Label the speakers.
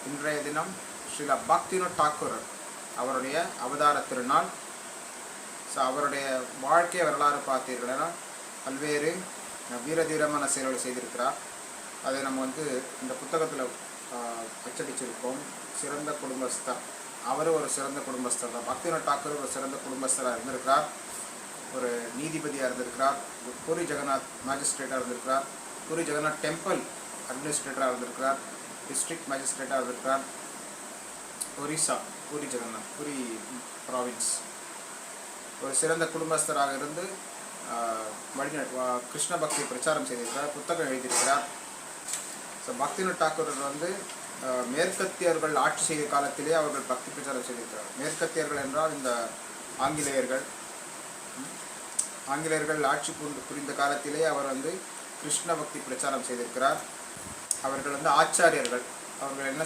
Speaker 1: இன்றைய தினம் ஸ்ரீல பக்திவினோத் தாக்கூர் அவருடைய அவதார திருநாள். ஸோ அவருடைய வாழ்க்கை வரலாறு பார்த்தீர்கள்னா பல்வேறு வீரதீரமான செயல்களை செய்திருக்கிறார். அதை நம்ம இந்த புத்தகத்தில் அச்சடிச்சிருக்கோம். சிறந்த குடும்பஸ்தர், அவர் ஒரு சிறந்த குடும்பஸ்தர் தான். பக்திவினோத் தாக்கூர் ஒரு சிறந்த குடும்பஸ்தராக இருந்திருக்கிறார். ஒரு நீதிபதியாக இருந்திருக்கிறார். பூரி ஜெகநாத் மேஜிஸ்ட்ரேட்டாக இருந்திருக்கிறார். பூரி ஜெகநாத் டெம்பிள் அட்மினிஸ்ட்ரேட்டராக இருந்திருக்கிறார். டிஸ்ட்ரிக்ட் மேஜிஸ்ட்ரேட்டாக இருந்திருக்கிறார். ஒரிசா பூரி ஜெகநாத், பூரி ப்ராவின்ஸ். ஒரு சிறந்த குடும்பஸ்தராக இருந்து கிருஷ்ண பக்தி பிரச்சாரம் செய்திருக்கிறார். புத்தகம் எழுதியிருக்கிறார். ஸோ பக்திவினோத் தாக்கூர் மேற்கத்தியர்கள் ஆட்சி செய்த காலத்திலே அவர்கள் பக்தி பிரச்சாரம் செய்திருக்கிறார். மேற்கத்தியர்கள் என்றால் இந்த ஆங்கிலேயர்கள் ஆட்சி புரிந்த காலத்திலே அவர் கிருஷ்ண பக்தி பிரச்சாரம் செய்திருக்கிறார். அவர்கள் ஆச்சாரியர்கள். அவர்கள் என்ன